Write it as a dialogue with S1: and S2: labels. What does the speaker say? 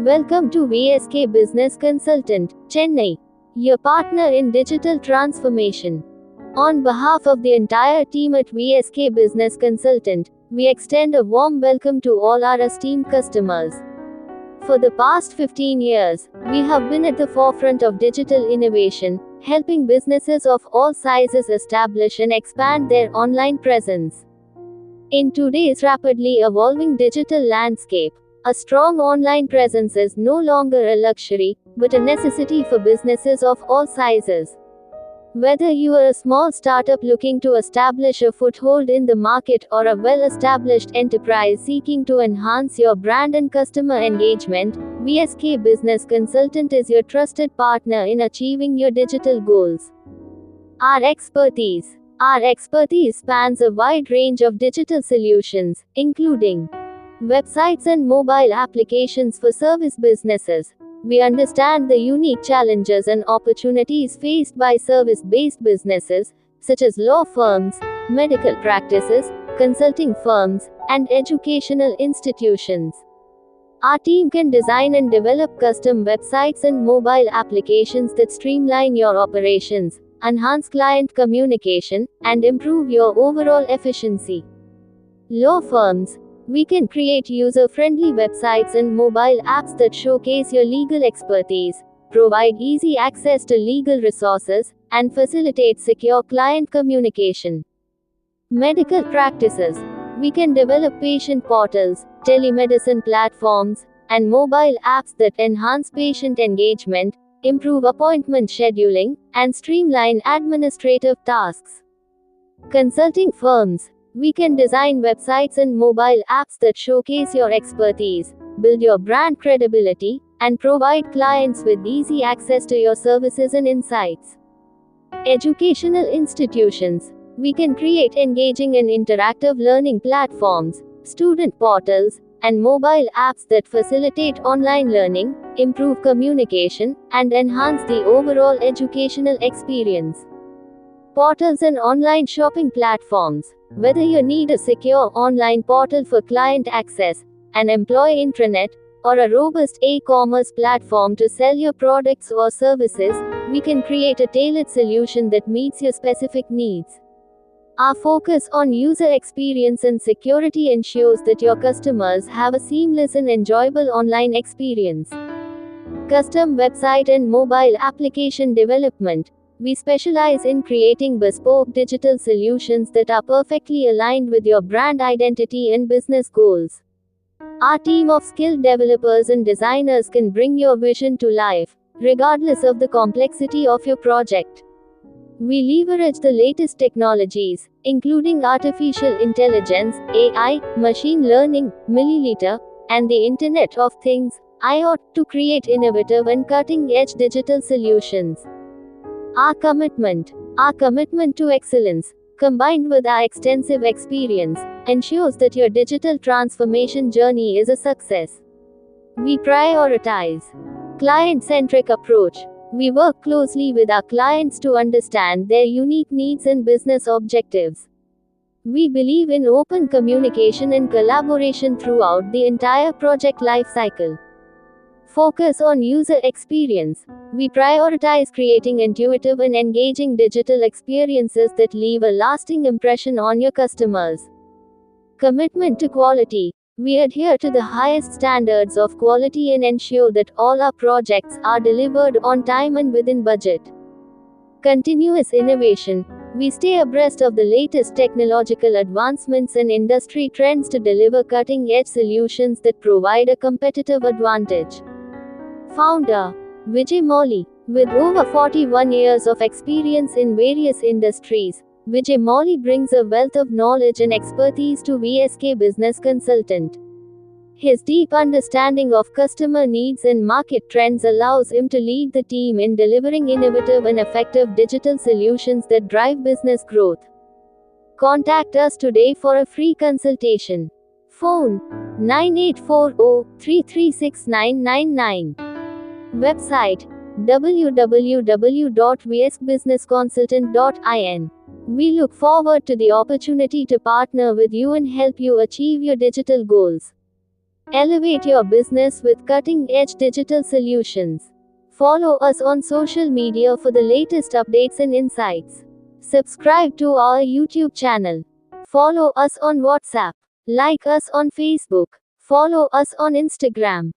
S1: Welcome to VSK Business Consultant, Chennai, your partner in digital transformation. On behalf of the entire team at VSK Business Consultant, we extend a warm welcome to all our esteemed customers. For the past 15 years, we have been at the forefront of digital innovation, helping businesses of all sizes establish and expand their online presence. In today's rapidly evolving digital landscape, a strong online presence is no longer a luxury, but a necessity for businesses of all sizes. Whether you are a small startup looking to establish a foothold in the market or a well-established enterprise seeking to enhance your brand and customer engagement, VSK Business Consultant is your trusted partner in achieving your digital goals. Our expertise spans a wide range of digital solutions, including websites and mobile applications for service businesses. We understand the unique challenges and opportunities faced by service-based businesses, such as law firms, medical practices, consulting firms, and educational institutions. Our team can design and develop custom websites and mobile applications that streamline your operations, enhance client communication, and improve your overall efficiency. Law firms. We can create user-friendly websites and mobile apps that showcase your legal expertise, provide easy access to legal resources, and facilitate secure client communication. Medical practices. We can develop patient portals, telemedicine platforms, and mobile apps that enhance patient engagement, improve appointment scheduling, and streamline administrative tasks. Consulting firms. We can design websites and mobile apps that showcase your expertise, build your brand credibility, and provide clients with easy access to your services and insights. Educational institutions. We can create engaging and interactive learning platforms, student portals, and mobile apps that facilitate online learning, improve communication, and enhance the overall educational experience. Portals and online shopping platforms. Whether you need a secure online portal for client access, an employee intranet, or a robust e-commerce platform to sell your products or services, we can create a tailored solution that meets your specific needs. Our focus on user experience and security ensures that your customers have a seamless and enjoyable online experience. Custom website and mobile application development. We specialize in creating bespoke digital solutions that are perfectly aligned with your brand identity and business goals. Our team of skilled developers and designers can bring your vision to life, regardless of the complexity of your project. We leverage the latest technologies, including artificial intelligence, AI, machine learning, milliliter, and the Internet of Things, IoT, to create innovative and cutting-edge digital solutions. Our commitment to excellence, combined with our extensive experience, ensures that your digital transformation journey is a success. We prioritize client-centric approach. We work closely with our clients to understand their unique needs and business objectives. We believe in open communication and collaboration throughout the entire project lifecycle. Focus on user experience. We prioritize creating intuitive and engaging digital experiences that leave a lasting impression on your customers. Commitment to quality. We adhere to the highest standards of quality and ensure that all our projects are delivered on time and within budget. Continuous innovation. We stay abreast of the latest technological advancements and industry trends to deliver cutting-edge solutions that provide a competitive advantage. Founder Vijay Mauly. With over 41 years of experience in various industries, Vijay Mauly brings a wealth of knowledge and expertise to VSK Business Consultant. His deep understanding of customer needs and market trends allows him to lead the team in delivering innovative and effective digital solutions that drive business growth. Contact us today for a free consultation. Phone 9840-336999. Website www.vskbusinessconsultant.in. We look forward to the opportunity to partner with you and help you achieve your digital goals. Elevate your business with cutting-edge digital solutions. Follow us on social media for the latest updates and insights. Subscribe to our YouTube channel. Follow us on WhatsApp. Like us on Facebook. Follow us on Instagram.